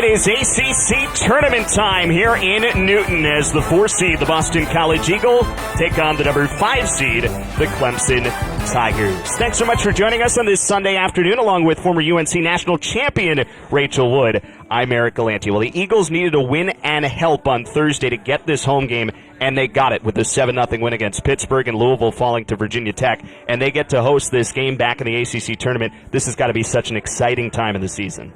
is ACC tournament time here in Newton as the 4 seed, the Boston College Eagle, take on the number 5 seed, the Clemson Tigers. Thanks so much for joining us on this Sunday afternoon, along with former UNC national champion Rachel Wood. I'm Eric Galanti. Well, the Eagles needed a win and help on Thursday to get this home game, and they got it with a 7-0 win against Pittsburgh and Louisville falling to Virginia Tech. And they get to host this game back in the ACC tournament. This has got to be such an exciting time in the season.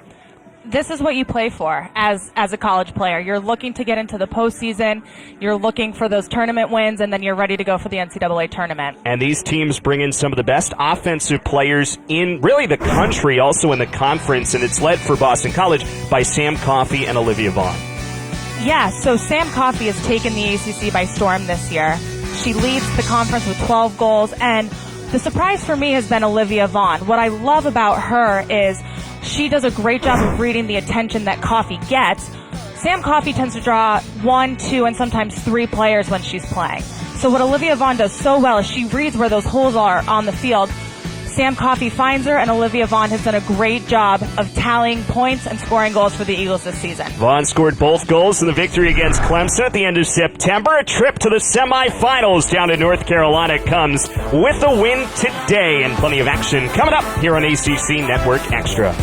This is what you play for as a college player. You're looking to get into the postseason, you're looking for those tournament wins, and then you're ready to go for the NCAA tournament. And these teams bring in some of the best offensive players in really the country, also in the conference, and it's led for Boston College by Sam Coffey and Olivia Vaughn. Yeah, so Sam Coffey has taken the ACC by storm this year. She leads the conference with 12 goals, and the surprise for me has been Olivia Vaughn. What I love about her is she does a great job of reading the attention that Coffey gets. Sam Coffey tends to draw 1, 2, and sometimes 3 players when she's playing. So what Olivia Vaughn does so well is she reads where those holes are on the field. Sam Coffey finds her, and Olivia Vaughn has done a great job of tallying points and scoring goals for the Eagles this season. Vaughn scored both goals in the victory against Clemson at the end of September. A trip to the semifinals down to North Carolina comes with a win today, and plenty of action coming up here on ACC Network Extra.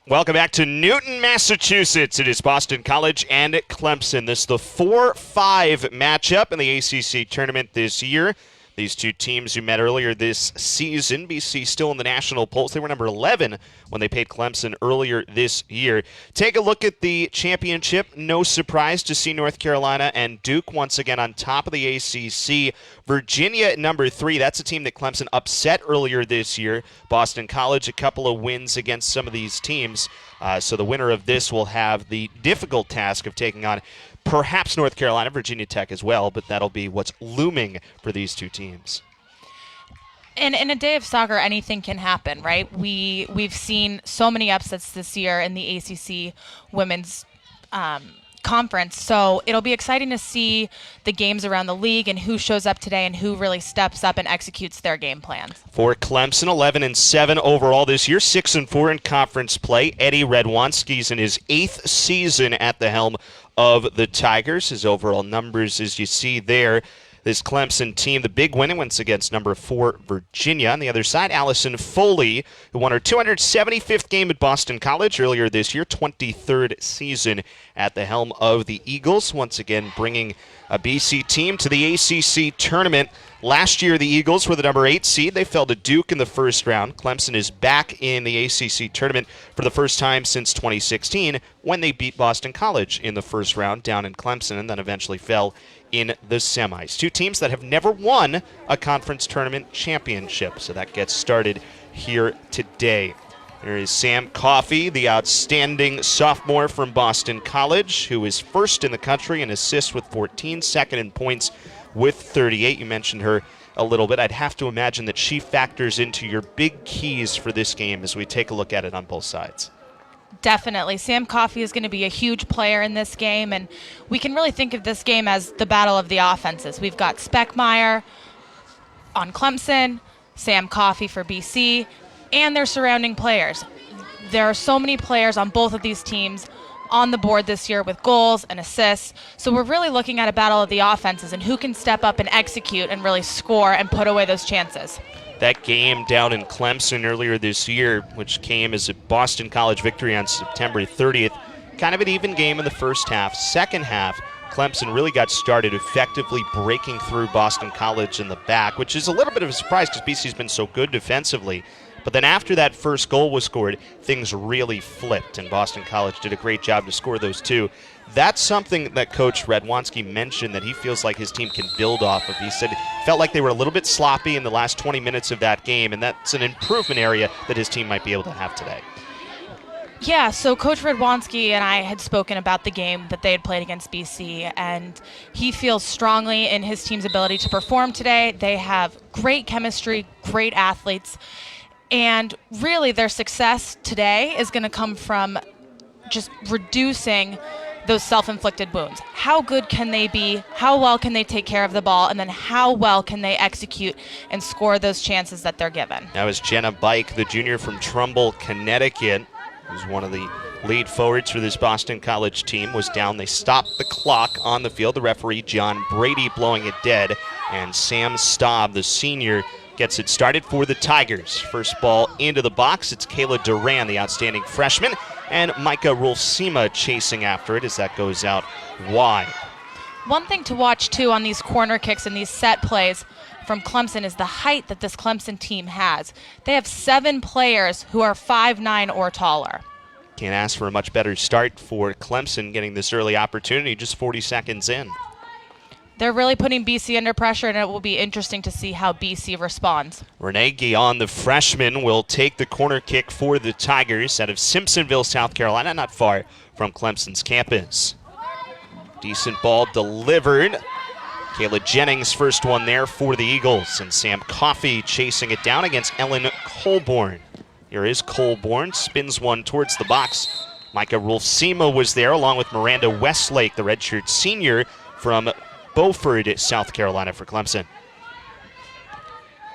Welcome back to Newton, Massachusetts. It is Boston College and Clemson. This is the 4-5 matchup in the ACC tournament this year. These two teams who met earlier this season, BC still in the national polls. They were number 11 when they played Clemson earlier this year. Take a look at the championship. No surprise to see North Carolina and Duke once again on top of the ACC. Virginia at number 3. That's a team that Clemson upset earlier this year. Boston College, a couple of wins against some of these teams. So the winner of this will have the difficult task of taking on perhaps North Carolina, Virginia Tech as well, but that'll be what's looming for these two teams. In a day of soccer, anything can happen, right? We've seen so many upsets this year in the ACC women's conference, so it'll be exciting to see the games around the league and who shows up today and who really steps up and executes their game plans. For Clemson, 11-7 overall this year, 6-4 in conference play. Eddie Radwanski's in his 8th season at the helm of the Tigers. His overall numbers, as you see there, this Clemson team, the big win once against number 4 Virginia. On the other side, Allison Foley, who won her 275th game at Boston College earlier this year, 23rd season at the helm of the Eagles, once again bringing a BC team to the ACC tournament. Last year, the Eagles were the number 8 seed. They fell to Duke in the first round. Clemson is back in the ACC tournament for the first time since 2016 when they beat Boston College in the first round down in Clemson and then eventually fell in the semis. Two teams that have never won a conference tournament championship. So that gets started here today. There is Sam Coffey, the outstanding sophomore from Boston College, who is first in the country in assists with 14, second in points with 38. You mentioned her a little bit. I'd have to imagine that she factors into your big keys for this game as we take a look at it on both sides. Definitely. Sam Coffey is going to be a huge player in this game, and we can really think of this game as the battle of the offenses. We've got Speckmeyer on Clemson, Sam Coffey for BC, and their surrounding players. There are so many players on both of these teams on the board this year with goals and assists. So we're really looking at a battle of the offenses and who can step up and execute and really score and put away those chances. That game down in Clemson earlier this year, which came as a Boston College victory on September 30th, kind of an even game in the first half. Second half, Clemson really got started effectively breaking through Boston College in the back, which is a little bit of a surprise because BC's been so good defensively. But then after that first goal was scored, things really flipped, and Boston College did a great job to score those two. That's something that Coach Radwanski mentioned that he feels like his team can build off of. He said it felt like they were a little bit sloppy in the last 20 minutes of that game, and that's an improvement area that his team might be able to have today. Yeah, so Coach Radwanski and I had spoken about the game that they had played against BC, and he feels strongly in his team's ability to perform today. They have great chemistry, great athletes, and really their success today is going to come from just reducing those self-inflicted wounds. How good can they be? How well can they take care of the ball? And then how well can they execute and score those chances that they're given? That was Jenna Bike, the junior from Trumbull, Connecticut, who's one of the lead forwards for this Boston College team, was down. They stopped the clock on the field. The referee, John Brady, blowing it dead. And Sam Staub, the senior, gets it started for the Tigers. First ball into the box. It's Kayla Duran, the outstanding freshman, and Micah Rolfsima chasing after it as that goes out wide. One thing to watch, too, on these corner kicks and these set plays from Clemson is the height that this Clemson team has. They have 7 players who are 5'9" or taller. Can't ask for a much better start for Clemson getting this early opportunity just 40 seconds in. They're really putting BC under pressure, and it will be interesting to see how BC responds. Renee Guillon, the freshman, will take the corner kick for the Tigers out of Simpsonville, South Carolina, not far from Clemson's campus. Decent ball delivered. Kayla Jennings, first one there for the Eagles, and Sam Coffey chasing it down against Ellen Colborn. Here is Colborn, spins one towards the box. Micah Rolfsima was there along with Miranda Westlake, the redshirt senior from Beaufort, South Carolina for Clemson.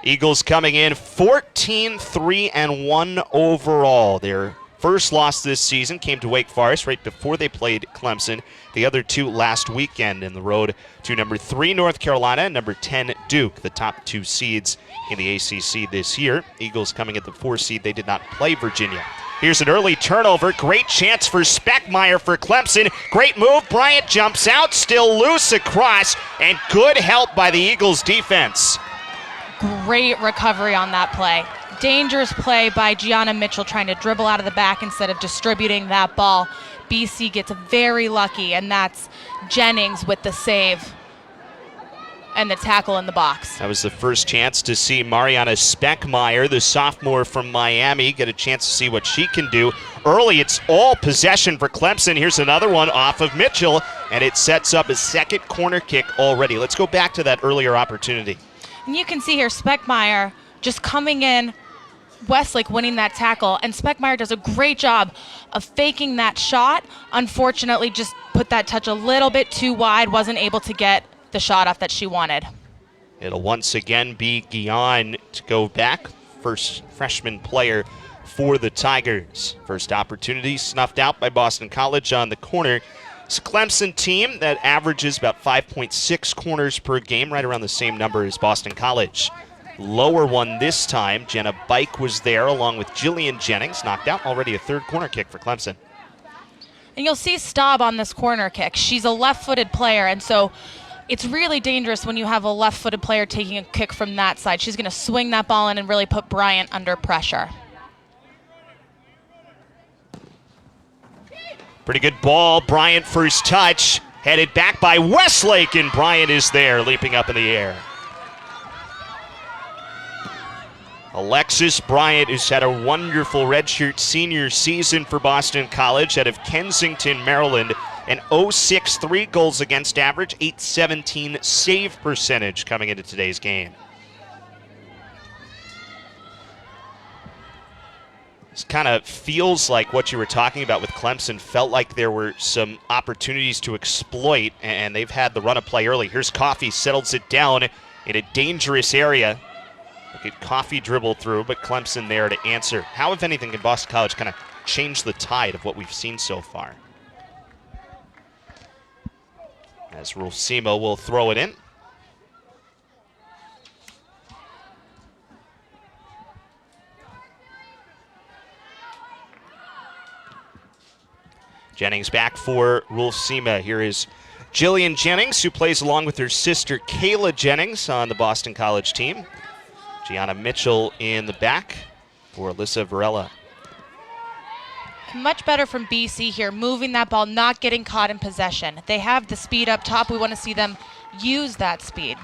Eagles coming in 14-3-1 overall. Their first loss this season came to Wake Forest right before they played Clemson. The other two last weekend in the road to number 3 North Carolina and number 10 Duke, the top 2 seeds in the ACC this year. Eagles coming at the 4 seed. They did not play Virginia. Here's an early turnover. Great chance for Speckmeyer for Clemson. Great move. Bryant jumps out, still loose across, and good help by the Eagles defense. Great recovery on that play. Dangerous play by Gianna Mitchell trying to dribble out of the back instead of distributing that ball. BC gets very lucky, and that's Jennings with the save and the tackle in the box. That was the first chance to see Mariana Speckmeyer, the sophomore from Miami, get a chance to see what she can do. Early, it's all possession for Clemson. Here's another one off of Mitchell, and it sets up a second corner kick already. Let's go back to that earlier opportunity. And you can see here Speckmeyer just coming in, Westlake winning that tackle, and Speckmeyer does a great job of faking that shot. Unfortunately, just put that touch a little bit too wide, wasn't able to get the shot off that she wanted. It'll once again be Guillon to go back, first freshman player for the Tigers. First opportunity snuffed out by Boston College on the corner. It's a Clemson team that averages about 5.6 corners per game, right around the same number as Boston College. Lower one this time. Jenna Bike was there along with Jillian Jennings, knocked out. Already a third corner kick for Clemson. And you'll see Staub on this corner kick. She's a left-footed player, and so it's really dangerous when you have a left-footed player taking a kick from that side. She's going to swing that ball in and really put Bryant under pressure. Pretty good ball. Bryant first touch. Headed back by Westlake, and Bryant is there, leaping up in the air. Alexis Bryant has had a wonderful redshirt senior season for Boston College out of Kensington, Maryland. an 0.63 goals against average, 817 save percentage coming into today's game. This kind of feels like what you were talking about with Clemson. Felt like there were some opportunities to exploit, and they've had the run of play early. Here's Coffey, settles it down in a dangerous area. Look at Coffey dribble through, but Clemson there to answer. How, if anything, can Boston College kind of change the tide of what we've seen so far? As Rulsimo will throw it in. Jennings back for Rulsima. Here is Jillian Jennings, who plays along with her sister Kayla Jennings on the Boston College team. Gianna Mitchell in the back for Alyssa Varela. Much better from BC here, moving that ball, not getting caught in possession. They have the speed up top. We want to see them use that speed.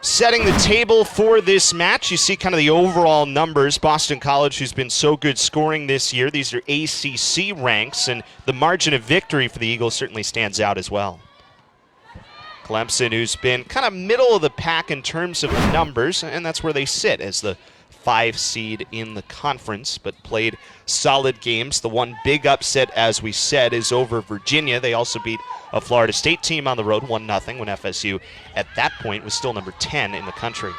Setting the table for this match, you see kind of the overall numbers. Boston College, who's been so good scoring this year, these are ACC ranks, and the margin of victory for the Eagles certainly stands out as well. Clemson, who's been kind of middle of the pack in terms of the numbers, and that's where they sit as the 5 seed in the conference, but played solid games. The one big upset, as we said, is over Virginia. They also beat a Florida State team on the road 1-0 when FSU at that point was still number 10 in the country.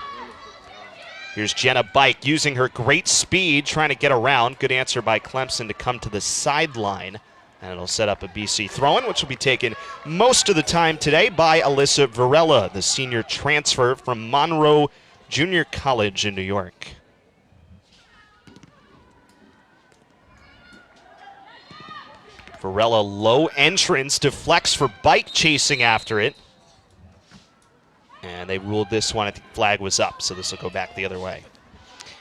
Here's Jenna Bike using her great speed, trying to get around. Good answer by Clemson to come to the sideline. And it'll set up a BC throw-in, which will be taken most of the time today by Alyssa Varela, the senior transfer from Monroe Junior College in New York. Varela low entrance, deflects for Bike, chasing after it. And they ruled this one, I think flag was up, so this will go back the other way.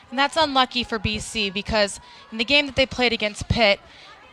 And that's unlucky for BC because in the game that they played against Pitt,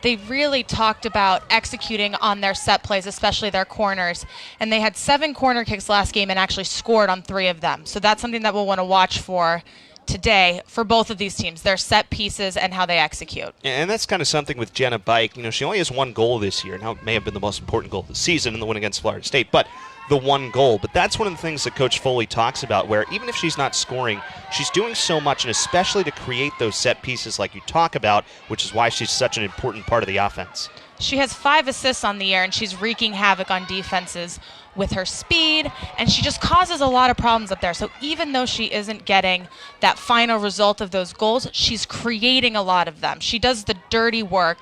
they really talked about executing on their set plays, especially their corners. And they had 7 corner kicks last game and actually scored on 3 of them. So that's something that we'll want to watch for today for both of these teams, their set pieces and how they execute. And that's kind of something with Jenna Bike. You know, she only has 1 goal this year. Now, it may have been the most important goal of the season in the win against Florida State, but the 1 goal. But that's one of the things that Coach Foley talks about, where even if she's not scoring, she's doing so much, and especially to create those set pieces like you talk about, which is why she's such an important part of the offense. She has 5 assists on the year, and she's wreaking havoc on defenses with her speed, and she just causes a lot of problems up there. So even though she isn't getting that final result of those goals, she's creating a lot of them. She does the dirty work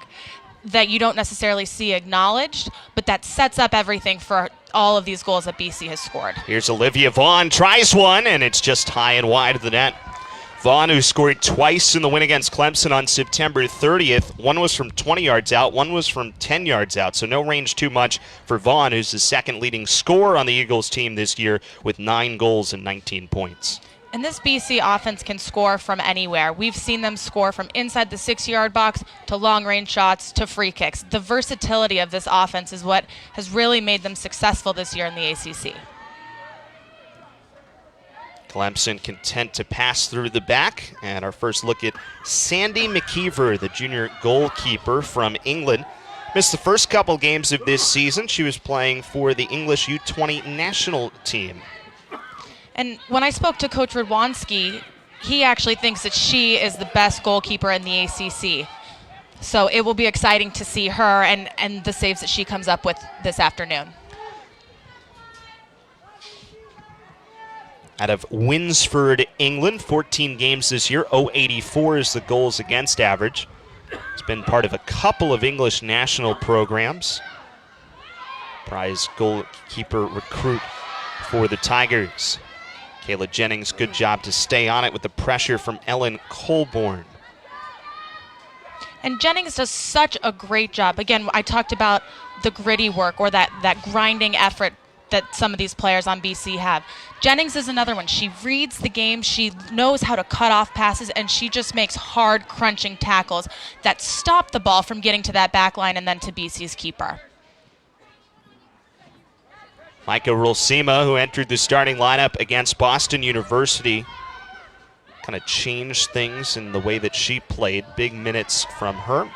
that you don't necessarily see acknowledged, but that sets up everything for all of these goals that BC has scored. Here's Olivia Vaughn, tries one, and it's just high and wide of the net. Vaughn, who scored twice in the win against Clemson on September 30th. One was from 20 yards out, one was from 10 yards out, so no range too much for Vaughn, who's the second leading scorer on the Eagles team this year with 9 goals and 19 points. And this BC offense can score from anywhere. We've seen them score from inside the 6-yard box to long-range shots to free kicks. The versatility of this offense is what has really made them successful this year in the ACC. Clemson content to pass through the back. And our first look at Sandy McKeever, the junior goalkeeper from England. Missed the first couple games of this season. She was playing for the English U20 national team. And when I spoke to Coach Radwanski, he actually thinks that she is the best goalkeeper in the ACC. So it will be exciting to see her and the saves that she comes up with this afternoon. Out of Winsford, England, 14 games this year, 0.84 is the goals against average. It's been part of a couple of English national programs. Prize goalkeeper recruit for the Tigers. Kayla Jennings, good job to stay on it with the pressure from Ellen Colborn. And Jennings does such a great job. Again, I talked about the gritty work or that grinding effort that some of these players on BC have. Jennings is another one. She reads the game, she knows how to cut off passes, and she just makes hard, crunching tackles that stop the ball from getting to that back line and then to BC's keeper. Micah Rulsima, who entered the starting lineup against Boston University, kind of changed things in the way that she played. Big minutes from her.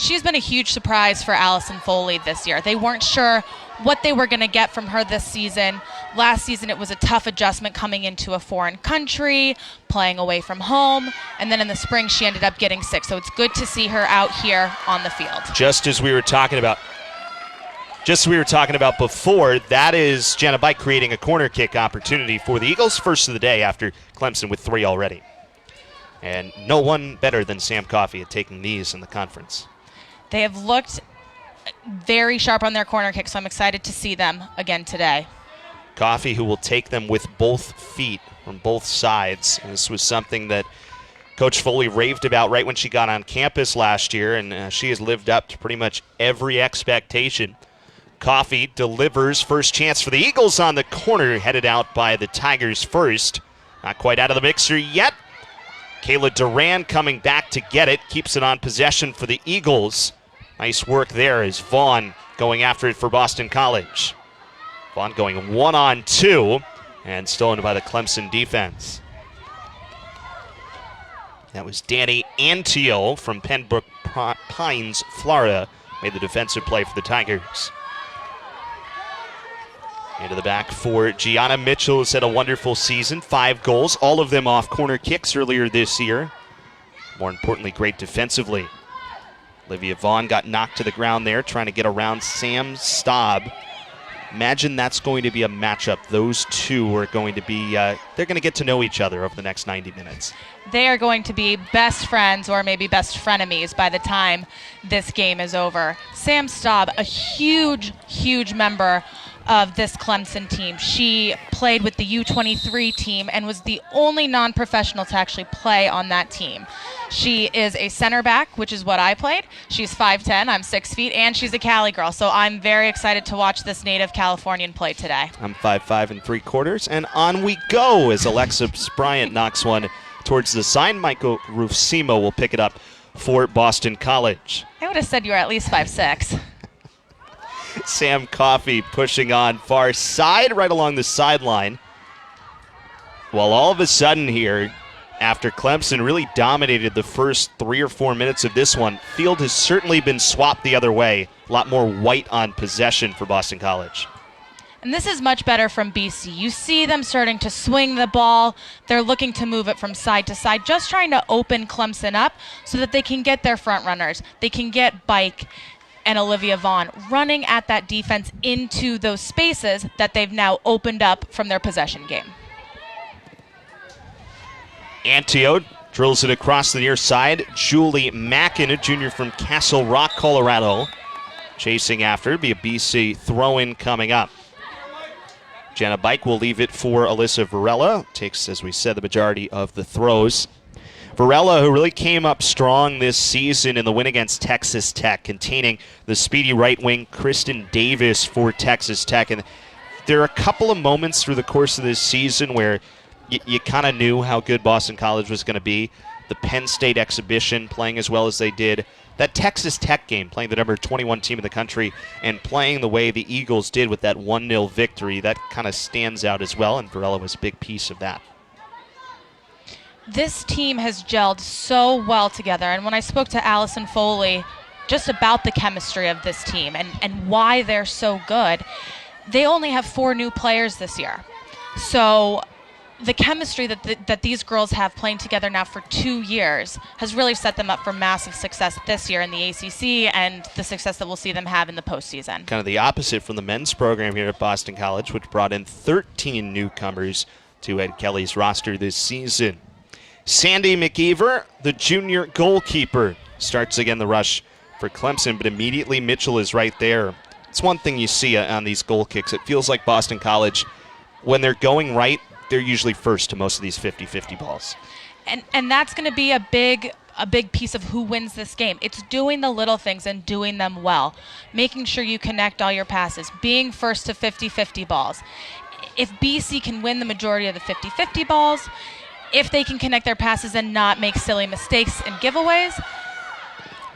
She's been a huge surprise for Allison Foley this year. They weren't sure what they were going to get from her this season. Last season it was a tough adjustment coming into a foreign country, playing away from home, and then in the spring she ended up getting sick. So it's good to see her out here on the field. Just as we were talking about before, that is Jenna Bike creating a corner kick opportunity for the Eagles, first of the day after Clemson with 3 already. And no one better than Sam Coffey at taking these in the conference. They have looked very sharp on their corner kicks, so I'm excited to see them again today. Coffey, who will take them with both feet from both sides. And this was something that Coach Foley raved about right when she got on campus last year, and she has lived up to pretty much every expectation. Coffey delivers, first chance for the Eagles on the corner, headed out by the Tigers first. Not quite out of the mixer yet. Kayla Duran coming back to get it, keeps it on possession for the Eagles. Nice work there as Vaughn going after it for Boston College. Vaughn going 1-on-2 and stolen by the Clemson defense. That was Danny Antio from Pembroke Pines, Florida, made the defensive play for the Tigers. Into the back for Gianna Mitchell, who's had a wonderful season. 5 goals, all of them off corner kicks earlier this year. More importantly, great defensively. Olivia Vaughn got knocked to the ground there, trying to get around Sam Staub. Imagine that's going to be a matchup. Those two are going to be, they're going to get to know each other over the next 90 minutes. They are going to be best friends or maybe best frenemies by the time this game is over. Sam Staub, a huge, huge member of this Clemson team. She played with the U23 team and was the only non-professional to actually play on that team. She is a center back, which is what I played. She's 5'10", I'm 6 feet, and she's a Cali girl. So I'm very excited to watch this native Californian play today. I'm 5'5" and 3/4, and on we go as Alexis Bryant knocks one towards the sign. Michael Rufsimo will pick it up for Boston College. I would have said you were at least 5'6". Sam Coffey pushing on far side, right along the sideline. Well, all of a sudden here, after Clemson really dominated the first 3 or 4 minutes of this one, field has certainly been swapped the other way. A lot more white on possession for Boston College. And this is much better from BC. You see them starting to swing the ball. They're looking to move it from side to side, just trying to open Clemson up so that they can get their front runners. They can get Bike and Olivia Vaughn running at that defense into those spaces that they've now opened up from their possession game. Antio drills it across the near side. Julie Mackin, a junior from Castle Rock, Colorado, chasing after. It'll be a BC throw-in coming up. Jenna Bike will leave it for Alyssa Varela. Takes, as we said, the majority of the throws. Varela, who really came up strong this season in the win against Texas Tech, containing the speedy right wing Kristen Davis for Texas Tech. And there are a couple of moments through the course of this season where you kind of knew how good Boston College was going to be. The Penn State exhibition, playing as well as they did. That Texas Tech game, playing the number 21 team in the country, and playing the way the Eagles did with that 1-0 victory, that kind of stands out as well, and Varela was a big piece of that. This team has gelled so well together, and when I spoke to Allison Foley just about the chemistry of this team and why they're so good, they only have 4 new players this year. So the chemistry that these girls have playing together now for 2 years has really set them up for massive success this year in the ACC and the success that we'll see them have in the postseason. Kind of the opposite from the men's program here at Boston College, which brought in 13 newcomers to Ed Kelly's roster this season. Sandy McEver, the junior goalkeeper, starts again the rush for Clemson, but immediately Mitchell is right there. It's one thing you see on these goal kicks. It feels like Boston College, when they're going right, they're usually first to most of these 50-50 balls. And that's going to be a big piece of who wins this game. It's doing the little things and doing them well, making sure you connect all your passes, being first to 50-50 balls. If BC can win the majority of the 50-50 balls, if they can connect their passes and not make silly mistakes and giveaways,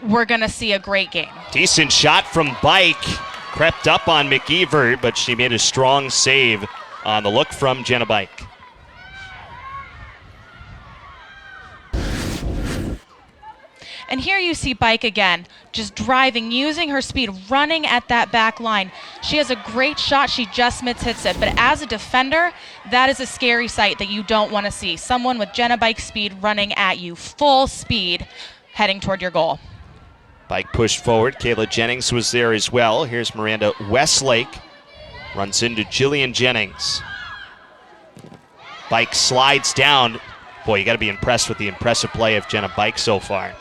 we're going to see a great game. Decent shot from Bike. Crept up on McEver, but she made a strong save on the look from Jenna Bike. And here you see Bike again, just driving, using her speed, running at that back line. She has a great shot. She just hits it. But as a defender, that is a scary sight that you don't want to see. Someone with Jenna Bike speed running at you, full speed, heading toward your goal. Bike pushed forward. Kayla Jennings was there as well. Here's Miranda Westlake. Runs into Jillian Jennings. Bike slides down. Boy, you got to be impressed with the impressive play of Jenna Bike so far.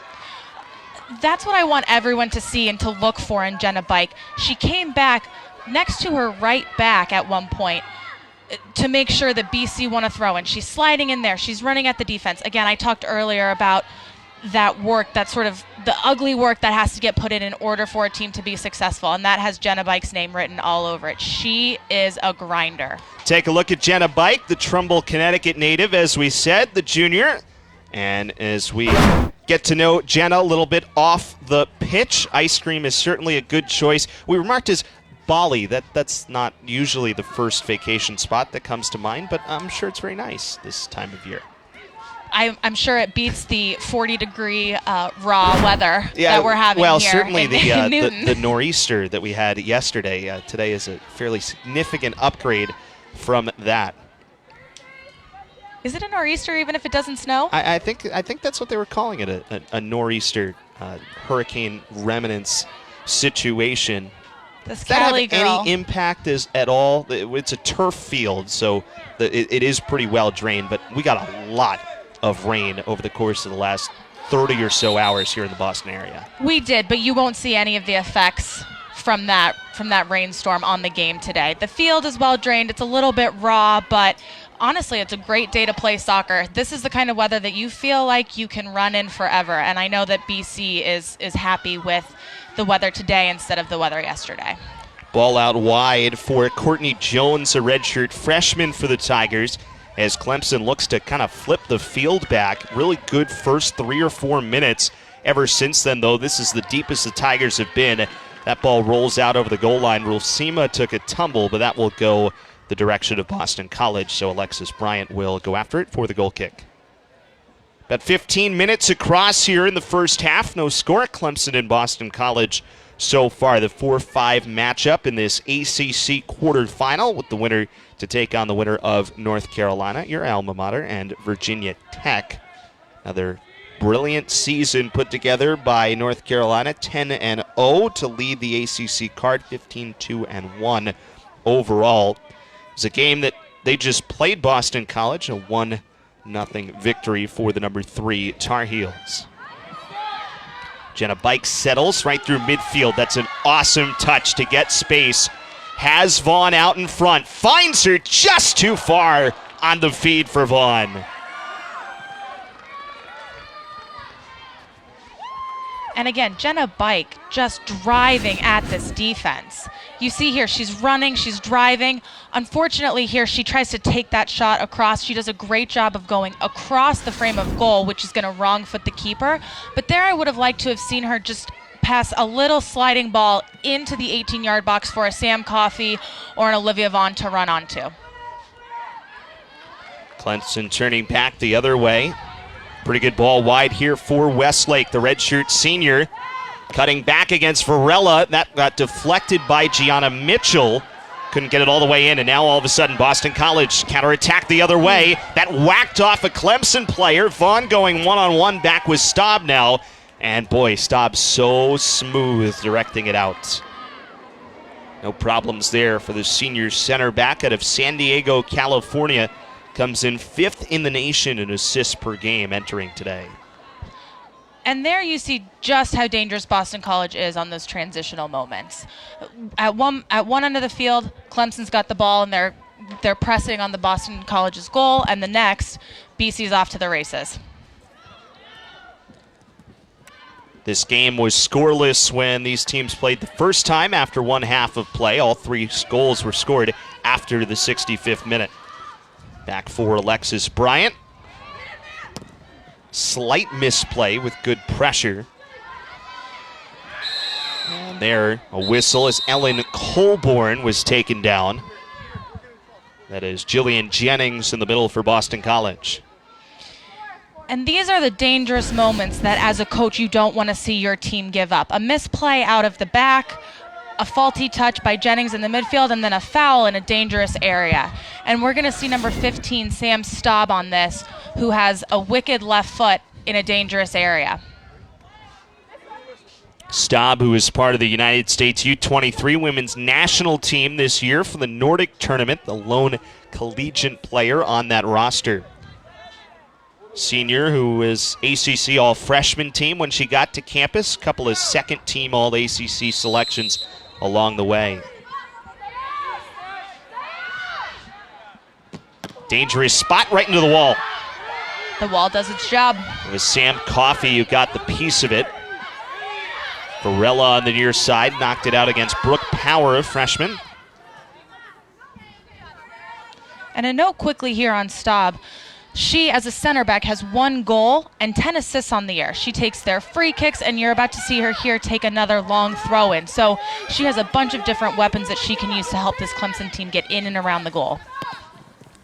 That's what I want everyone to see and to look for in Jenna Bike. She came back next to her right back at one point to make sure that BC won a throw, and she's sliding in there. She's running at the defense. Again, I talked earlier about that work, that sort of the ugly work that has to get put in order for a team to be successful, and that has Jenna Bike's name written all over it. She is a grinder. Take a look at Jenna Bike, the Trumbull, Connecticut native, as we said, the junior. And as we get to know Jenna a little bit off the pitch, ice cream is certainly a good choice. We remarked as Bali, that's not usually the first vacation spot that comes to mind, but I'm sure it's very nice this time of year. I'm sure it beats the 40-degree raw weather that we're having well, here certainly in Newton. the nor'easter that we had yesterday. Today is a fairly significant upgrade from that. Is it a nor'easter even if it doesn't snow? I think that's what they were calling it, a nor'easter, hurricane remnants situation. This Does that have Cali girl. any impact at all? It's a turf field, so it is pretty well drained, but we got a lot of rain over the course of the last 30 or so hours here in the Boston area. We did, but you won't see any of the effects from that rainstorm on the game today. The field is well drained. It's a little bit raw, but honestly, it's a great day to play soccer. This is the kind of weather that you feel like you can run in forever, and I know that BC is happy with the weather today instead of the weather yesterday. Ball out wide for Courtney Jones, a redshirt freshman for the Tigers, as Clemson looks to kind of flip the field back. Really good first 3 or 4 minutes. Ever since then, though, this is the deepest the Tigers have been. That ball rolls out over the goal line. Rulsima took a tumble, but that will go the direction of Boston College, so Alexis Bryant will go after it for the goal kick. About 15 minutes across here in the first half. No score. Clemson and Boston College so far. The 4-5 matchup in this ACC quarterfinal, with the winner to take on the winner of North Carolina, your alma mater, and Virginia Tech. Another brilliant season put together by North Carolina, 10-0 to lead the ACC card, 15-2-1 overall. It's a game that they just played Boston College, a 1-0 victory for the number 3 Tar Heels. Jenna Bike settles right through midfield. That's an awesome touch to get space. Has Vaughn out in front. Finds her just too far on the feed for Vaughn. And again, Jenna Bike just driving at this defense. You see here, she's running, she's driving. Unfortunately here, she tries to take that shot across. She does a great job of going across the frame of goal, which is going to wrong foot the keeper. But there I would have liked to have seen her just pass a little sliding ball into the 18-yard box for a Sam Coffey or an Olivia Vaughn to run onto. Clemson turning back the other way. Pretty good ball wide here for Westlake, the redshirt senior. Cutting back against Varela. That got deflected by Gianna Mitchell. Couldn't get it all the way in, and now all of a sudden Boston College counterattack the other way. That whacked off a Clemson player. Vaughn going one-on-one back with Staub now. And boy, Staub so smooth directing it out. No problems there for the senior center back out of San Diego, California. Comes in 5th in the nation in assists per game entering today. And there you see just how dangerous Boston College is on those transitional moments. At one end of the field, Clemson's got the ball and they're pressing on the Boston College's goal, and the next, BC's off to the races. This game was scoreless when these teams played the first time after one half of play. All 3 goals were scored after the 65th minute. Back for Alexis Bryant. Slight misplay with good pressure. And there, a whistle as Ellen Colborn was taken down. That is Jillian Jennings in the middle for Boston College. And these are the dangerous moments that as a coach you don't want to see your team give up. A misplay out of the back, a faulty touch by Jennings in the midfield, and then a foul in a dangerous area. And we're going to see number 15, Sam Staub, on this, who has a wicked left foot in a dangerous area. Staub, who is part of the United States U23 women's national team this year for the Nordic tournament, the lone collegiate player on that roster. Senior who is ACC all-freshman team when she got to campus. A couple of second-team all-ACC selections along the way. Dangerous spot right into the wall. The wall does its job. It was Sam Coffey who got the piece of it. Varela on the near side knocked it out against Brooke Power, a freshman. And a note quickly here on Staub. She, as a center back, has 1 goal and 10 assists on the year. She takes their free kicks, and you're about to see her here take another long throw-in. So she has a bunch of different weapons that she can use to help this Clemson team get in and around the goal.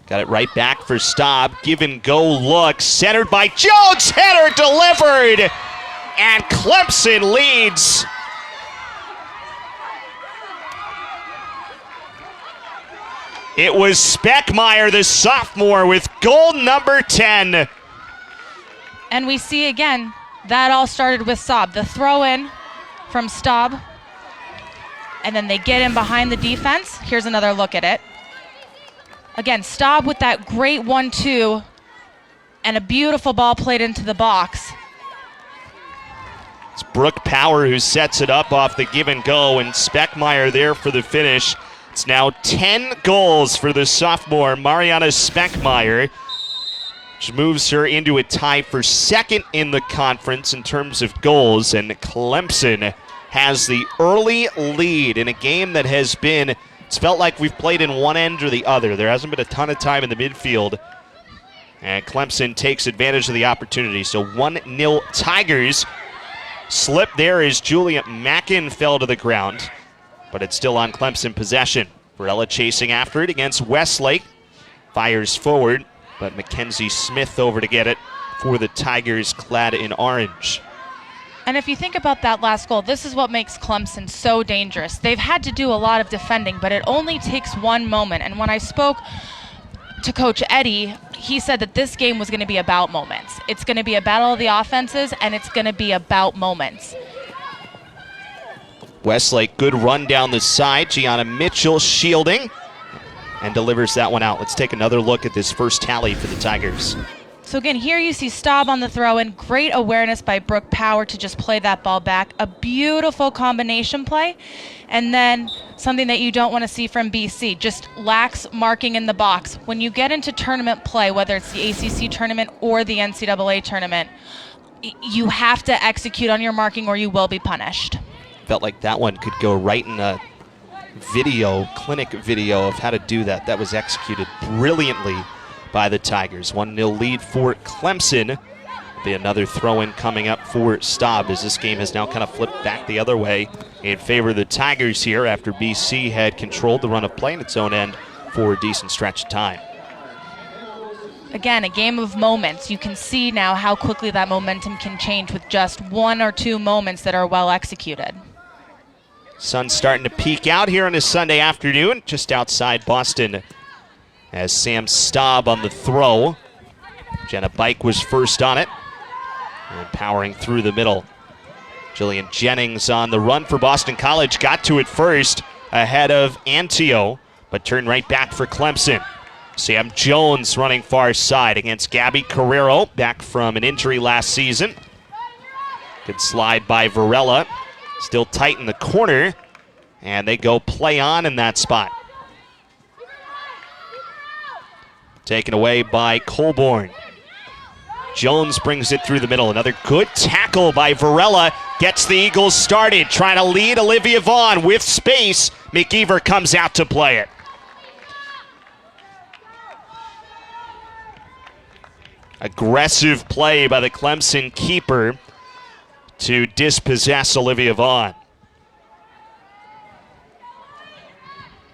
Got it right back for Staub. Give and go look. Centered by Jones. Header delivered. And Clemson leads. It was Speckmeyer, the sophomore, with goal number 10. And we see again, that all started with Staub. The throw-in from Staub. And then they get in behind the defense. Here's another look at it. Again, Staub with that great 1-2 and a beautiful ball played into the box. It's Brooke Power who sets it up off the give and go, and Speckmeyer there for the finish. It's now 10 goals for the sophomore Mariana Speckmeyer, which moves her into a tie for second in the conference in terms of goals, and Clemson has the early lead in a game that has been, it's felt like we've played in one end or the other. There hasn't been a ton of time in the midfield, and Clemson takes advantage of the opportunity. So 1-0 Tigers. Slip there as Julia Mackin fell to the ground, but it's still on Clemson possession. Varela chasing after it against Westlake. Fires forward, but Mackenzie Smith over to get it for the Tigers clad in orange. And if you think about that last goal, this is what makes Clemson so dangerous. They've had to do a lot of defending, but it only takes one moment. And when I spoke to Coach Eddie, he said that this game was going to be about moments. It's going to be a battle of the offenses, and it's going to be about moments. Westlake, good run down the side. Gianna Mitchell shielding and delivers that one out. Let's take another look at this first tally for the Tigers. So again, here you see Staub on the throw-in. Great awareness by Brooke Power to just play that ball back. A beautiful combination play. And then something that you don't want to see from BC, just lax marking in the box. When you get into tournament play, whether it's the ACC tournament or the NCAA tournament, you have to execute on your marking or you will be punished. Felt like that one could go right in a clinic video of how to do that. That was executed brilliantly by the Tigers. 1-0 lead for Clemson. Be another throw-in coming up for Staub as this game has now kind of flipped back the other way in favor of the Tigers here after BC had controlled the run of play in its own end for a decent stretch of time. Again, a game of moments. You can see now how quickly that momentum can change with just 1 or 2 moments that are well executed. Sun's starting to peek out here on a Sunday afternoon just outside Boston as Sam Staub on the throw. Jenna Bike was first on it and powering through the middle. Jillian Jennings on the run for Boston College, got to it first ahead of Antio, but turned right back for Clemson. Sam Jones running far side against Gabby Carrero, back from an injury last season. Good slide by Varela, still tight in the corner, and they go play on in that spot. Taken away by Colborne. Jones brings it through the middle. Another good tackle by Varela. Gets the Eagles started. Trying to lead Olivia Vaughn with space. McGeever comes out to play it. Aggressive play by the Clemson keeper to dispossess Olivia Vaughn.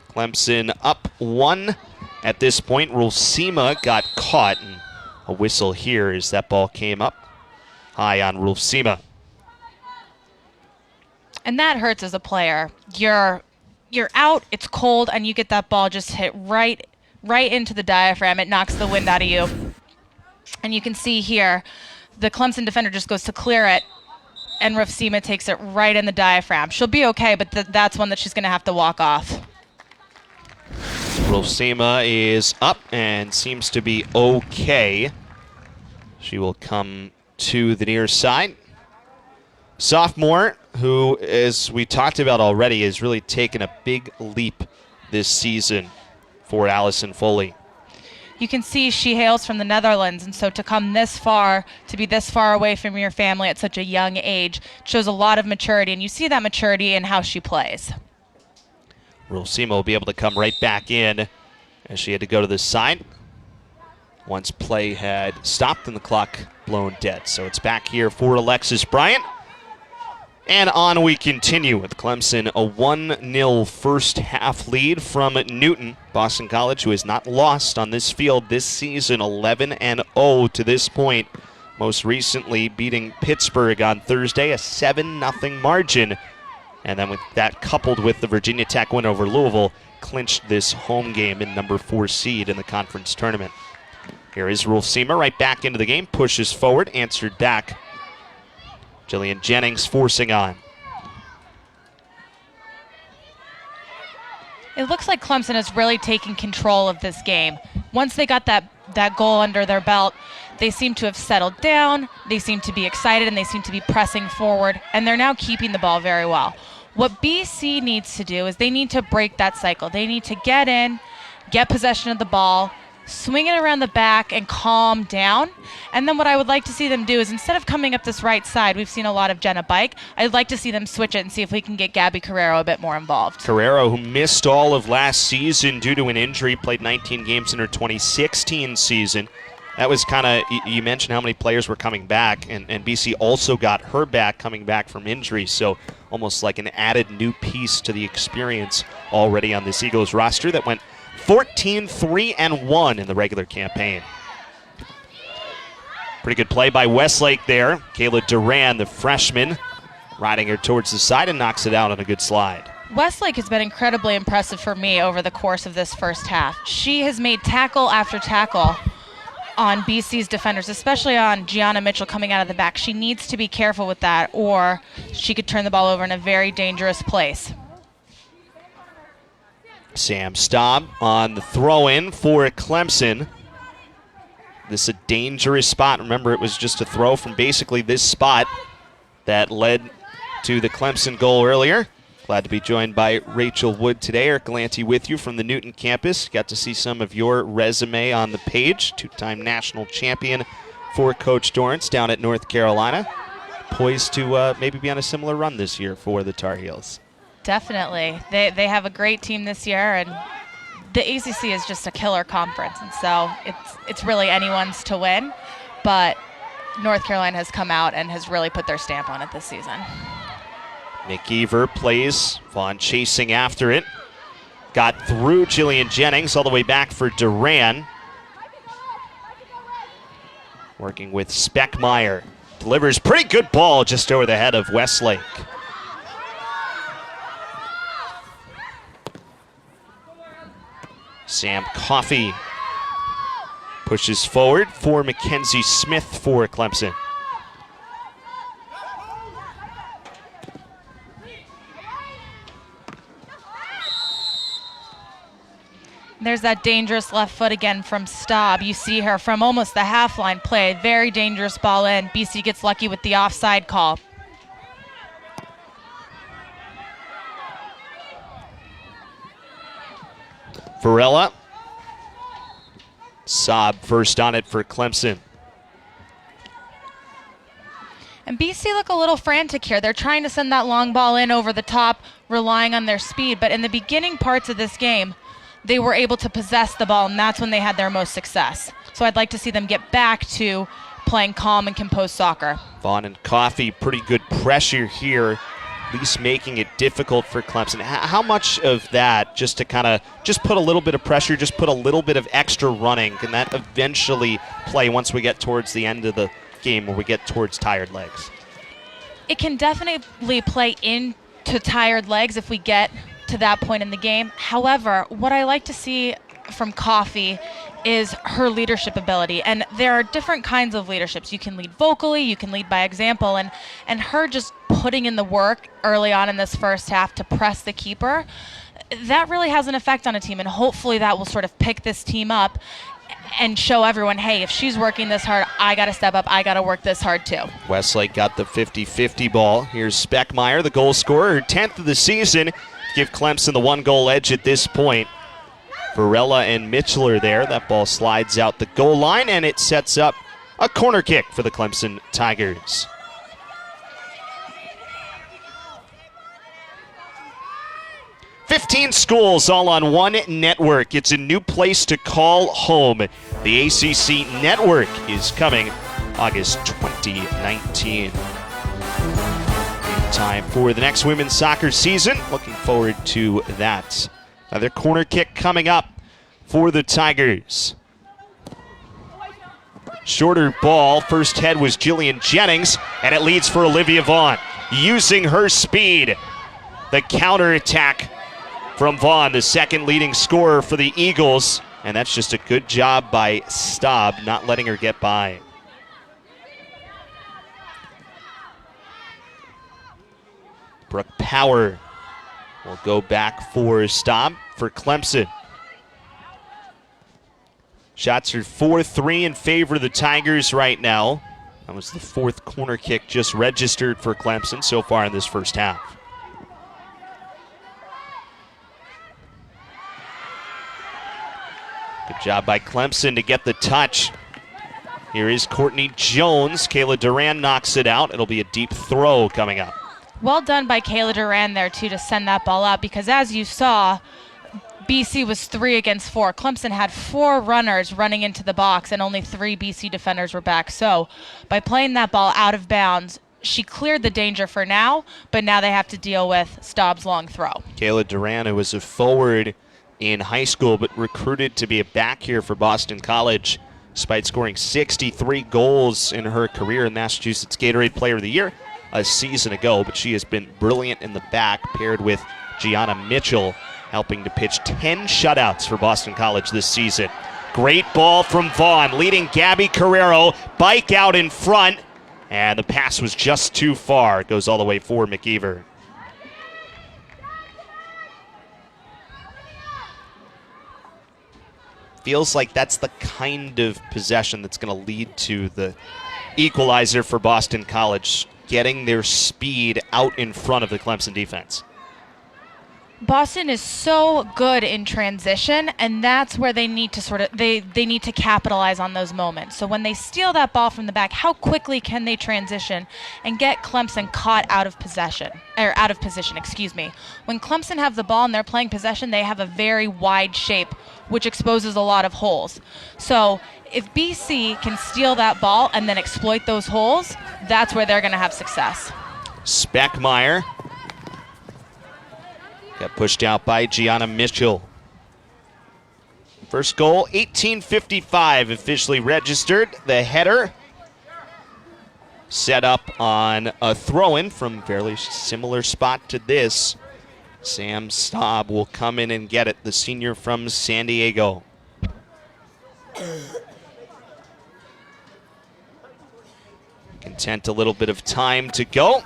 Clemson up 1 at this point. Rulsima got caught, and a whistle here as that ball came up high on Rulfsima. And that hurts as a player. You're out, it's cold, and you get that ball just hit right into the diaphragm. It knocks the wind out of you. And you can see here, the Clemson defender just goes to clear it, and Rulfsima takes it right in the diaphragm. She'll be okay, but that's one that she's going to have to walk off. Rulfsima is up and seems to be okay. She will come to the near side. Sophomore, who, as we talked about already, has really taken a big leap this season for Allison Foley. You can see she hails from the Netherlands, and so to come this far, to be this far away from your family at such a young age, shows a lot of maturity, and you see that maturity in how she plays. Rulfsima will be able to come right back in as she had to go to the side once play had stopped and the clock blown dead. So it's back here for Alexis Bryant. And on we continue with Clemson, a 1-0 first half lead from Newton. Boston College, who has not lost on this field this season, 11-0 to this point. Most recently beating Pittsburgh on Thursday, a 7-0 margin. And then with that coupled with the Virginia Tech win over Louisville, clinched this home game in number 4 seed in the conference tournament. Here is Rulfsima right back into the game, pushes forward, answered back. Jillian Jennings forcing on. It looks like Clemson is really taking control of this game. Once they got that goal under their belt, they seem to have settled down, they seem to be excited, and they seem to be pressing forward, and they're now keeping the ball very well. What BC needs to do is they need to break that cycle. They need to get in, get possession of the ball, swing it around the back, and calm down. And then what I would like to see them do is, instead of coming up this right side, we've seen a lot of Jenna Bike, I'd like to see them switch it and see if we can get Gabby Carrero a bit more involved. Carrero, who missed all of last season due to an injury, played 19 games in her 2016 season. That was kind of, you mentioned how many players were coming back, and BC also got her back coming back from injury, so almost like an added new piece to the experience already on this Eagles roster that went 14-3-1 in the regular campaign. Pretty good play by Westlake there. Kayla Duran, the freshman, riding her towards the side and knocks it out on a good slide. Westlake has been incredibly impressive for me over the course of this first half. She has made tackle after tackle on BC's defenders, especially on Gianna Mitchell coming out of the back. She needs to be careful with that, or she could turn the ball over in a very dangerous place. Sam Staub on the throw-in for Clemson. This is a dangerous spot. Remember, it was just a throw from basically this spot that led to the Clemson goal earlier. Glad to be joined by Rachel Wood today. Eric Galante with you from the Newton campus. Got to see some of your resume on the page. Two-time national champion for Coach Dorrance down at North Carolina. Poised to maybe be on a similar run this year for the Tar Heels. Definitely. They have a great team this year, and the ACC is just a killer conference, and so it's really anyone's to win. But North Carolina has come out and has really put their stamp on it this season. Nick Ever plays. Vaughn chasing after it. Got through Jillian Jennings all the way back for Duran. Working with Speckmeyer. Delivers pretty good ball just over the head of Westlake. Sam Coffey pushes forward for Mackenzie Smith for Clemson. There's that dangerous left foot again from Staub. You see her from almost the half line play. Very dangerous ball in. BC gets lucky with the offside call. Varela. Saab first on it for Clemson. And BC look a little frantic here. They're trying to send that long ball in over the top, relying on their speed. But in the beginning parts of this game, they were able to possess the ball, and that's when they had their most success. So I'd like to see them get back to playing calm and composed soccer. Vaughn and Coffey, pretty good pressure here least making it difficult for Clemson. How much of that, just to kind of just put a little bit of pressure, just put a little bit of extra running, can that eventually play once we get towards the end of the game, where we get towards tired legs? It can definitely play into tired legs if we get to that point in the game. However, what I like to see from Coffee is her leadership ability, and there are different kinds of leaderships. You can lead vocally, you can lead by example, and her just putting in the work early on in this first half to press the keeper, that really has an effect on a team, and hopefully that will sort of pick this team up and show everyone, hey, if she's working this hard, I got to step up, I got to work this hard too. Westlake got the 50-50 ball. Here's Speckmeyer, the goal scorer, her 10th of the season. Give Clemson the 1-goal edge at this point. Varela and Mitchell are there. That ball slides out the goal line, and it sets up a corner kick for the Clemson Tigers. "15 schools all on one network. It's a new place to call home. The ACC Network is coming August 2019. In time for the next women's soccer season. Looking forward to that. Another corner kick coming up for the Tigers. Shorter ball. First head was Jillian Jennings, and it leads for Olivia Vaughn. Using her speed. The counterattack from Vaughn, the second leading scorer for the Eagles. And that's just a good job by Staub, not letting her get by. Brooke Power will go back for Staub for Clemson. Shots are 4-3 in favor of the Tigers right now. That was the fourth corner kick just registered for Clemson so far in this first half. Good job by Clemson to get the touch. Here is Courtney Jones. Kayla Duran knocks it out. It'll be a deep throw coming up. Well done by Kayla Duran there, too, to send that ball out, because as you saw, BC was 3 against 4. Clemson had 4 runners running into the box, and only 3 BC defenders were back. So by playing that ball out of bounds, she cleared the danger for now, but now they have to deal with Staub's long throw. Kayla Duran, who was a forward in high school, but recruited to be a back here for Boston College, despite scoring 63 goals in her career in Massachusetts Gatorade Player of the Year a season ago. But she has been brilliant in the back, paired with Gianna Mitchell, helping to pitch 10 shutouts for Boston College this season. Great ball from Vaughn, leading Gabby Carrero, bike out in front, and the pass was just too far. It goes all the way for McKeever. Feels like that's the kind of possession that's going to lead to the equalizer for Boston College, getting their speed out in front of the Clemson defense. Boston is so good in transition, and that's where they need to they need to capitalize on those moments. So when they steal that ball from the back, how quickly can they transition and get Clemson caught out of position? When Clemson have the ball and they're playing possession, they have a very wide shape, which exposes a lot of holes. So if BC can steal that ball and then exploit those holes, that's where they're going to have success. Speckmeyer got pushed out by Gianna Mitchell. First goal, 1855, officially registered. The header set up on a throw-in from a fairly similar spot to this. Sam Staub will come in and get it, the senior from San Diego. Content a little bit of time to go.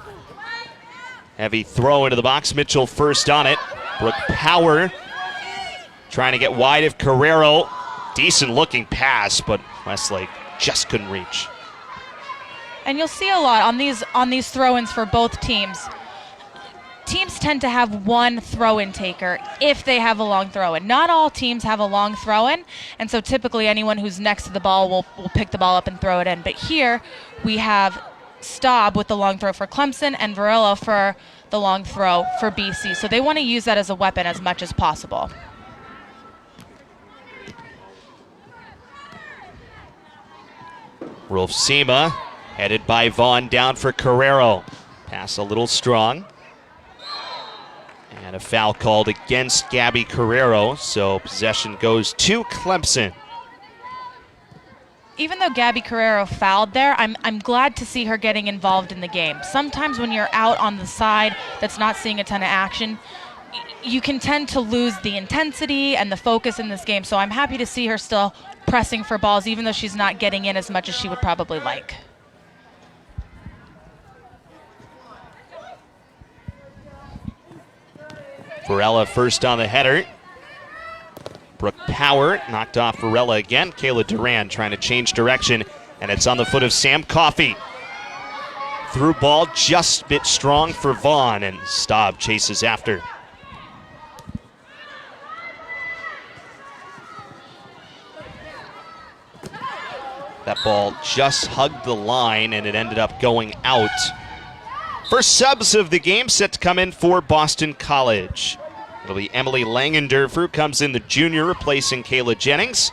Heavy throw into the box. Mitchell first on it. Brooke Power trying to get wide of Carrero. Decent looking pass, but Westlake just couldn't reach. And you'll see a lot on these throw-ins for both teams. Teams tend to have one throw-in taker if they have a long throw-in. Not all teams have a long throw-in, and so typically anyone who's next to the ball will pick the ball up and throw it in. But here we have Staub with the long throw for Clemson and Varela for the long throw for BC. So they want to use that as a weapon as much as possible. Rolf Sema headed by Vaughn down for Carrero. Pass a little strong. A foul called against Gabby Carrero, so possession goes to Clemson. Even though Gabby Carrero fouled there, I'm glad to see her getting involved in the game. Sometimes when you're out on the side that's not seeing a ton of action, you can tend to lose the intensity and the focus in this game. So I'm happy to see her still pressing for balls, even though she's not getting in as much as she would probably like. Varela first on the header. Brooke Power knocked off Varela again. Kayla Duran trying to change direction, and it's on the foot of Sam Coffey. Through ball just a bit strong for Vaughn, and Staub chases after. That ball just hugged the line, and it ended up going out. First subs of the game set to come in for Boston College. It'll be Emily Langendorfer, who comes in the junior, replacing Kayla Jennings.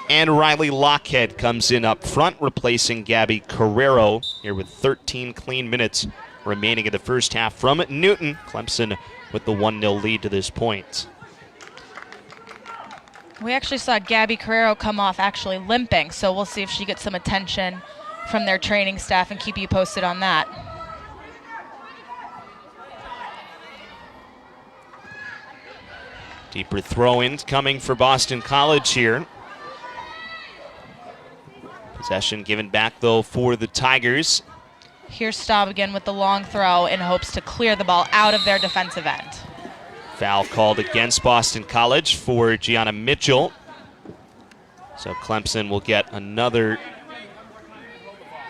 And Riley Lockhead comes in up front, replacing Gabby Carrero, here with 13 clean minutes remaining in the first half from Newton. Clemson with the 1-0 lead to this point. We actually saw Gabby Carrero come off actually limping, so we'll see if she gets some attention from their training staff and keep you posted on that. Deeper throw-ins coming for Boston College here. Possession given back, though, for the Tigers. Here's Staub again with the long throw in hopes to clear the ball out of their defensive end. Foul called against Boston College for Gianna Mitchell. So Clemson will get another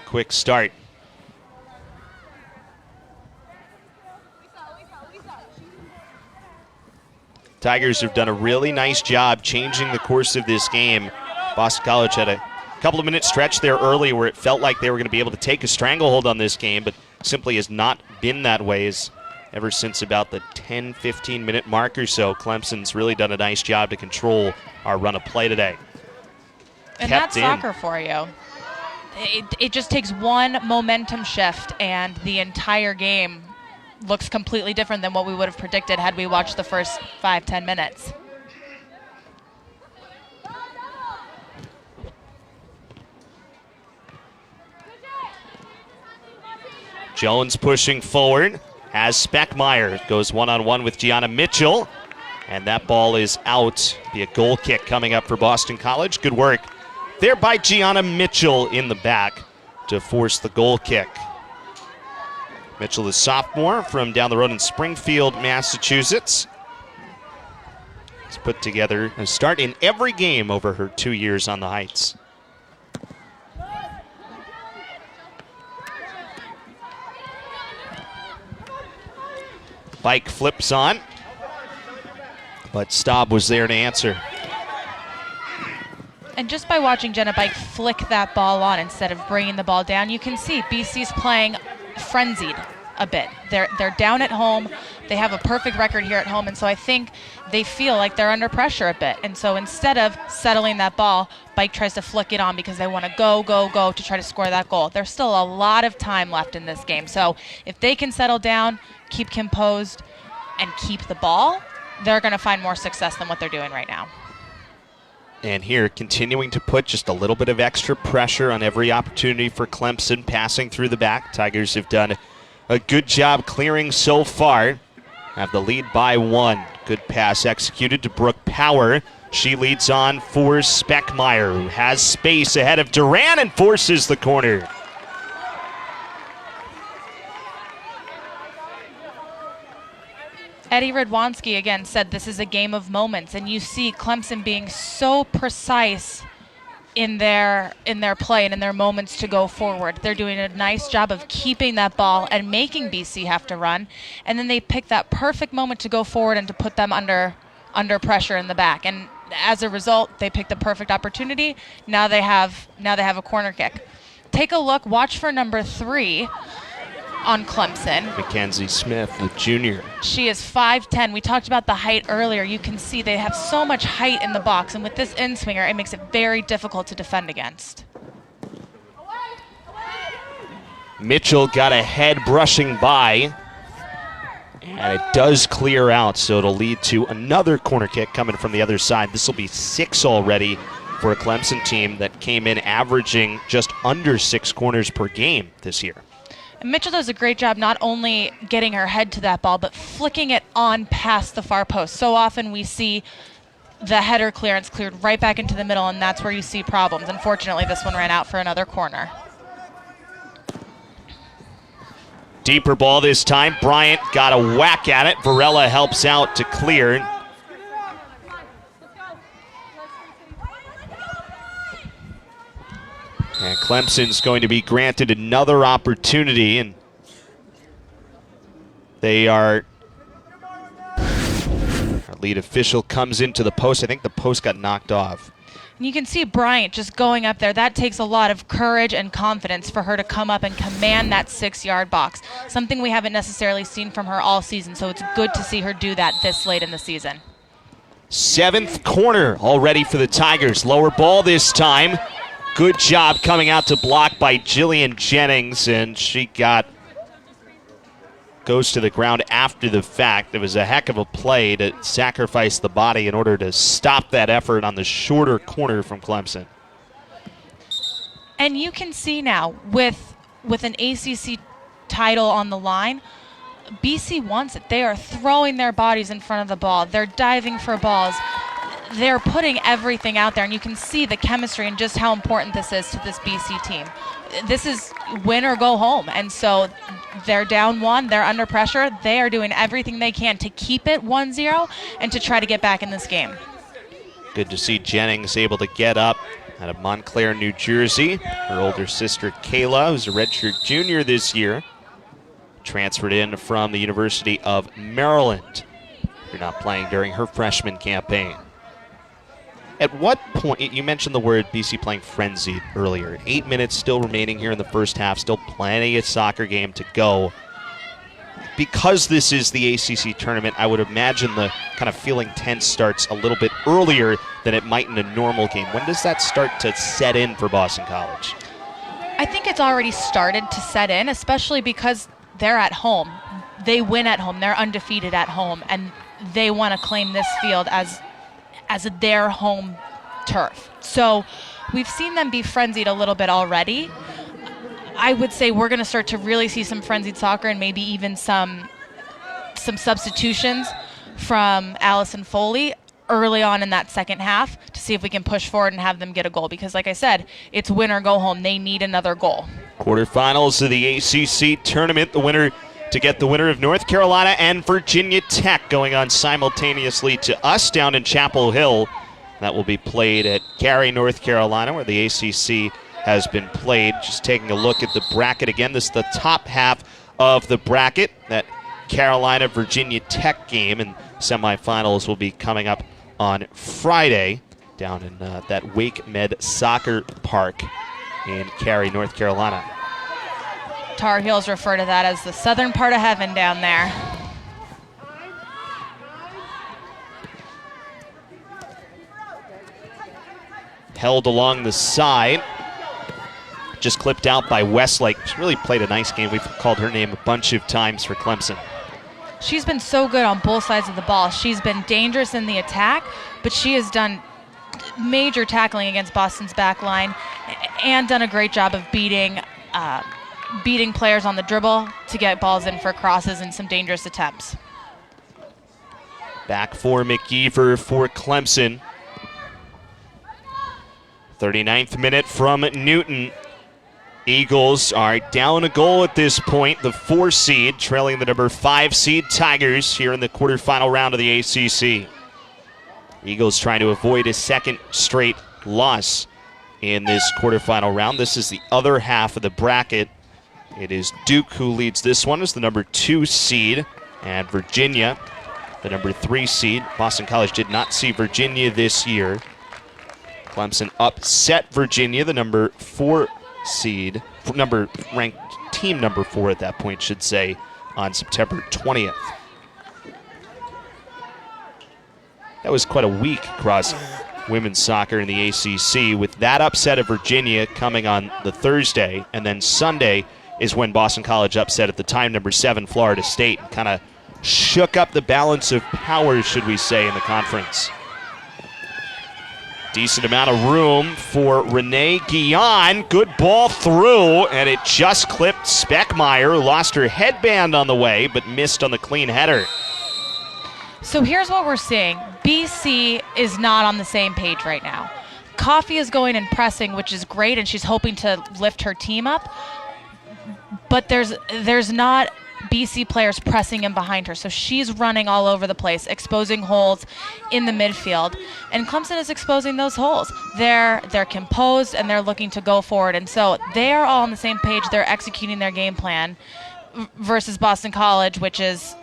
quick start. Tigers have done a really nice job changing the course of this game. Boston College had a couple of minute stretch there early where it felt like they were going to be able to take a stranglehold on this game, but simply has not been that way ever since about the 10-15 minute mark or so. Clemson's really done a nice job to control our run of play today. And that's soccer for you. It just takes one momentum shift and the entire game looks completely different than what we would have predicted had we watched the first 5-10 minutes. Jones pushing forward, has Speckmeyer, goes one-on-one with Gianna Mitchell, and that ball is out. Be a goal kick coming up for Boston College. Good work there by Gianna Mitchell in the back to force the goal kick. Mitchell is sophomore from down the road in Springfield, Massachusetts. He's put together a start in every game over her 2 years on the Heights. Bike flips on, but Staub was there to answer. And just by watching Jenna Bike flick that ball on instead of bringing the ball down, you can see BC's playing frenzied a bit. They're down at home. They have a perfect record here at home, and so I think they feel like they're under pressure a bit. And so instead of settling that ball, Bike tries to flick it on because they want to go to try to score that goal. There's still a lot of time left in this game. So if they can settle down, keep composed, and keep the ball, they're going to find more success than what they're doing right now. And here, continuing to put just a little bit of extra pressure on every opportunity for Clemson, passing through the back. Tigers have done a good job clearing so far. Have the lead by 1. Good pass executed to Brooke Power. She leads on for Speckmeyer, who has space ahead of Duran and forces the corner. Eddie Radwanski again said this is a game of moments, and you see Clemson being so precise in their play and in their moments to go forward. They're doing a nice job of keeping that ball and making BC have to run, and then they pick that perfect moment to go forward and to put them under pressure in the back. And as a result, they pick the perfect opportunity. Now they have a corner kick. Take a look. Watch for number 3. On Clemson. Mackenzie Smith, the junior. She is 5'10". We talked about the height earlier. You can see they have so much height in the box, and with this in-swinger, it makes it very difficult to defend against. Mitchell got a head brushing by, And it does clear out, so it'll lead to another corner kick coming from the other side. This will be 6 already for a Clemson team that came in averaging just under 6 corners per game this year. And Mitchell does a great job not only getting her head to that ball, but flicking it on past the far post. So often we see the header clearance cleared right back into the middle, and that's where you see problems. Unfortunately, this one ran out for another corner. Deeper ball this time. Bryant got a whack at it. Varela helps out to clear. And Clemson's going to be granted another opportunity, and they are... Our lead official comes into the post. I think the post got knocked off. And you can see Bryant just going up there. That takes a lot of courage and confidence for her to come up and command that 6-yard box, something we haven't necessarily seen from her all season, so it's good to see her do that this late in the season. 7th corner already for the Tigers. Lower ball this time. Good job coming out to block by Jillian Jennings, and she goes to the ground after the fact. It was a heck of a play to sacrifice the body in order to stop that effort on the shorter corner from Clemson. And you can see now with an ACC title on the line, BC wants it. They are throwing their bodies in front of the ball. They're diving for balls. They're putting everything out there, and you can see the chemistry and just how important this is to this BC team. This is win or go home, and so they're down 1, they're under pressure. They are doing everything they can to keep it 1-0 and to try to get back in this game. Good to see Jennings able to get up out of Montclair, New Jersey. Her older sister, Kayla, who's a redshirt junior this year, transferred in from the University of Maryland. You're not playing during her freshman campaign. At what point, you mentioned the word BC playing frenzied earlier. 8 minutes still remaining here in the first half, still plenty of soccer game to go. Because this is the ACC tournament, I would imagine the kind of feeling tense starts a little bit earlier than it might in a normal game. When does that start to set in for Boston College? I think it's already started to set in, especially because they're at home. They win at home. They're undefeated at home, and they want to claim this field as their home turf. So we've seen them be frenzied a little bit already. I would say we're going to start to really see some frenzied soccer and maybe even some substitutions from Allison Foley early on in that second half to see if we can push forward and have them get a goal. Because like I said, it's win or go home. They need another goal. Quarterfinals of the ACC tournament. To get the winner of North Carolina and Virginia Tech going on simultaneously to us down in Chapel Hill. That will be played at Cary, North Carolina, where the ACC has been played. Just taking a look at the bracket again. This is the top half of the bracket. That Carolina-Virginia Tech game, and semifinals will be coming up on Friday down in that Wake Med Soccer Park in Cary, North Carolina. Tar Heels refer to that as the southern part of heaven down there. Held along the side. Just clipped out by Westlake. She's really played a nice game. We've called her name a bunch of times for Clemson. She's been so good on both sides of the ball. She's been dangerous in the attack, but she has done major tackling against Boston's back line and done a great job of beating players on the dribble to get balls in for crosses and some dangerous attempts. Back for McGeever for Clemson. 39th minute from Newton. Eagles are down a goal at this point. The 4 seed trailing the number 5 seed Tigers here in the quarterfinal round of the ACC. Eagles trying to avoid a second straight loss in this quarterfinal round. This is the other half of the bracket. It is Duke who leads this one as the number 2 seed, and Virginia, the number 3 seed. Boston College did not see Virginia this year. Clemson upset Virginia, the number 4 seed, ranked team number 4 at that point, should say, on September 20th. That was quite a week across women's soccer in the ACC, with that upset of Virginia coming on the Thursday, and then Sunday is when Boston College upset at the time number 7 Florida State, and kind of shook up the balance of power, should we say, in the conference. Decent amount of room for Renee Guillen. Good ball through, and it just clipped Speckmeyer. Lost her headband on the way, but missed on the clean header. So here's what we're seeing. BC is not on the same page right now. Coffee is going and pressing, which is great, and she's hoping to lift her team up. But there's not BC players pressing in behind her. So she's running all over the place, exposing holes in the midfield. And Clemson is exposing those holes. They're composed and they're looking to go forward. And so they are all on the same page. They're executing their game plan versus Boston College, which is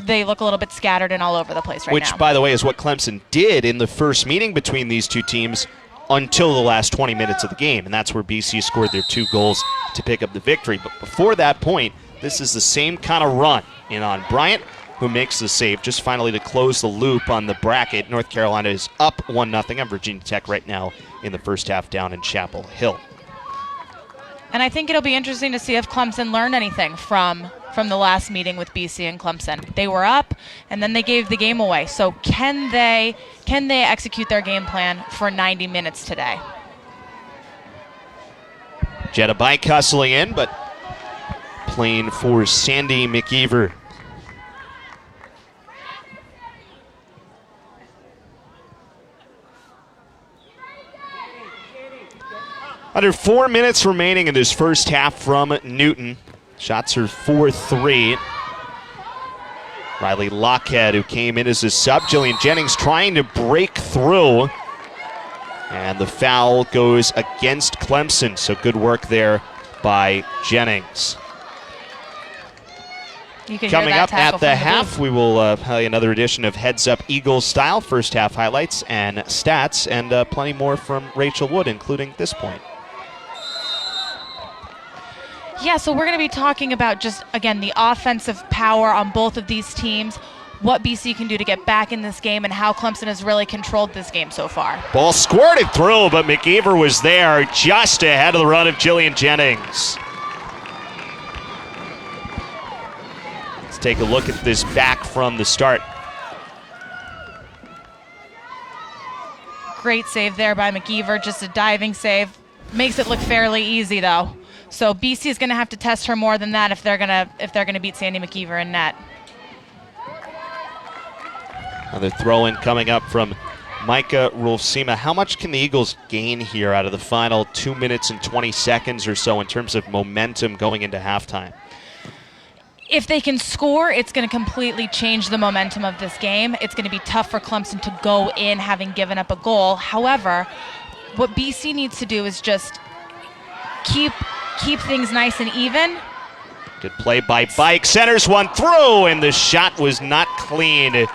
they look a little bit scattered and all over the place right now. Which, by the way, is what Clemson did in the first meeting between these two teams until the last 20 minutes of the game. And that's where BC scored their 2 goals to pick up the victory. But before that point, this is the same kind of run in on Bryant, who makes the save just finally to close the loop on the bracket. North Carolina is up 1-0 on Virginia Tech right now in the first half down in Chapel Hill. And I think it'll be interesting to see if Clemson learned anything from the last meeting with BC and Clemson. They were up, and then they gave the game away. So can they execute their game plan for 90 minutes today? Jenna Bike hustling in, but playing for Sandy McEver. Under 4 minutes remaining in this first half from Newton. Shots are 4-3. Riley Lockhead, who came in as a sub. Jillian Jennings trying to break through. And the foul goes against Clemson, so good work there by Jennings. Coming up at the half, we will play another edition of Heads Up Eagles style, first half highlights and stats, and plenty more from Rachel Wood, including this point. Yeah, so we're going to be talking about just, again, the offensive power on both of these teams, what BC can do to get back in this game, and how Clemson has really controlled this game so far. Ball squirted through, but McEver was there just ahead of the run of Jillian Jennings. Let's take a look at this back from the start. Great save there by McEver, just a diving save. Makes it look fairly easy, though. So BC is going to have to test her more than that if they're going to beat Sandy McEver in net. Another throw-in coming up from Micah Rulfsima. How much can the Eagles gain here out of the final 2 minutes and 20 seconds or so in terms of momentum going into halftime? If they can score, it's going to completely change the momentum of this game. It's going to be tough for Clemson to go in having given up a goal. However, what BC needs to do is just keep things nice and even. Good play by Bike. Centers one through, and the shot was not clean. I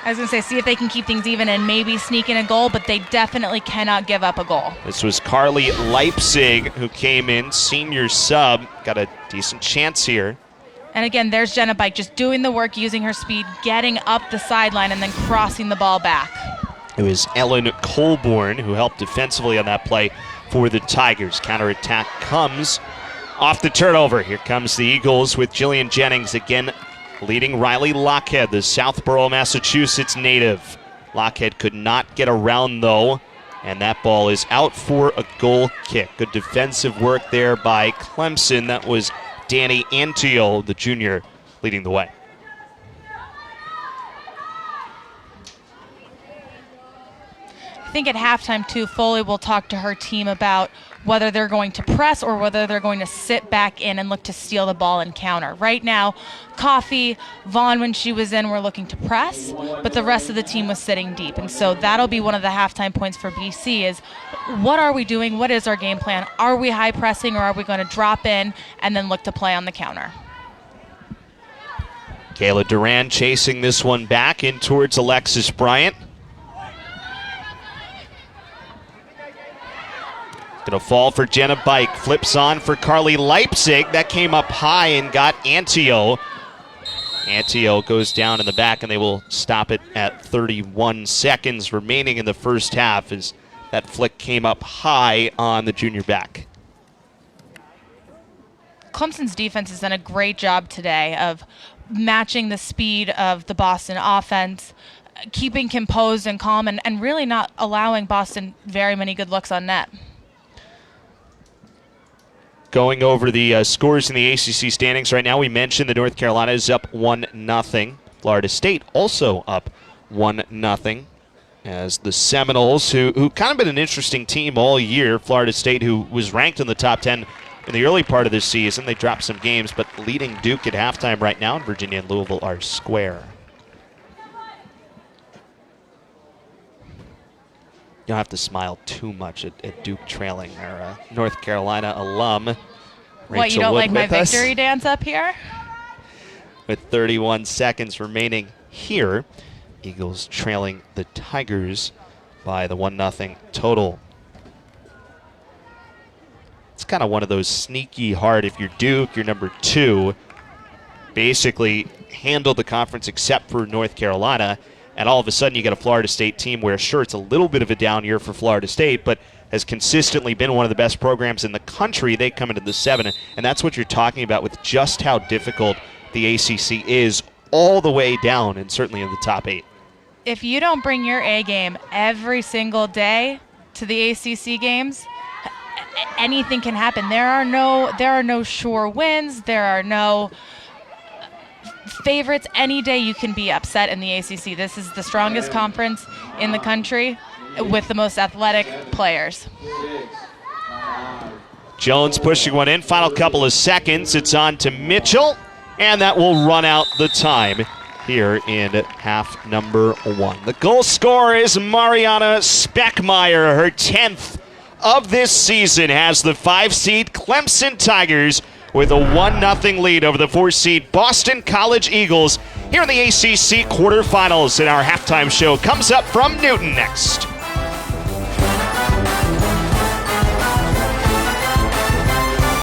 was going to say, see if they can keep things even and maybe sneak in a goal, but they definitely cannot give up a goal. This was Carly Leipzig, who came in, senior sub. Got a decent chance here. And again, there's Jenna Bike just doing the work, using her speed, getting up the sideline, and then crossing the ball back. It was Ellen Colborn who helped defensively on that play for the Tigers. Counterattack comes off the turnover. Here comes the Eagles with Jillian Jennings again leading Riley Lockhead, the Southborough, Massachusetts native. Lockhead could not get around, though, and that ball is out for a goal kick. Good defensive work there by Clemson. That was Danny Antio, the junior, leading the way. I think at halftime, too, Foley will talk to her team about whether they're going to press or whether they're going to sit back in and look to steal the ball and counter. Right now, Coffey, Vaughn, when she was in, were looking to press, but the rest of the team was sitting deep. And so that'll be one of the halftime points for BC is what are we doing? What is our game plan? Are we high pressing or are we going to drop in and then look to play on the counter? Kayla Duran chasing this one back in towards Alexis Bryant. Gonna fall for Jenna Bike. Flips on for Carly Leipzig. That came up high and got Antio. Antio goes down in the back, and they will stop it at 31 seconds remaining in the first half as that flick came up high on the junior back. Clemson's defense has done a great job today of matching the speed of the Boston offense, keeping composed and calm, and really not allowing Boston very many good looks on net. Going over the scores in the ACC standings right now, we mentioned that North Carolina is up 1-0. Florida State also up 1-0. As the Seminoles, who kind of been an interesting team all year, Florida State, who was ranked in the top 10 in the early part of this season. They dropped some games, but leading Duke at halftime right now, and Virginia and Louisville are square. You don't have to smile too much at Duke trailing their North Carolina alum. What, Rachel you don't Wood like my with us. victory dance up here? With 31 seconds remaining here, Eagles trailing the Tigers by the 1-0 total. It's kind of one of those sneaky hard. If you're Duke, you're number 2. Basically handled the conference except for North Carolina, and all of a sudden you get a Florida State team where, sure, it's a little bit of a down year for Florida State, but has consistently been one of the best programs in the country. They come into the 7, and that's what you're talking about with just how difficult the ACC is all the way down, and certainly in the top 8. If you don't bring your A game every single day to the ACC games, anything can happen. There are no sure wins. There are no favorites. Any day you can be upset in the ACC. This is the strongest conference in the country with the most athletic players. Jones pushing one in. Final couple of seconds. It's on to Mitchell, and that will run out the time here in half number 1. The goal scorer is Mariana Speckmeyer. Her 10th of this season has the 5-seed Clemson Tigers with a 1-0 lead over the 4-seed Boston College Eagles here in the ACC quarterfinals. And our halftime show comes up from Newton next.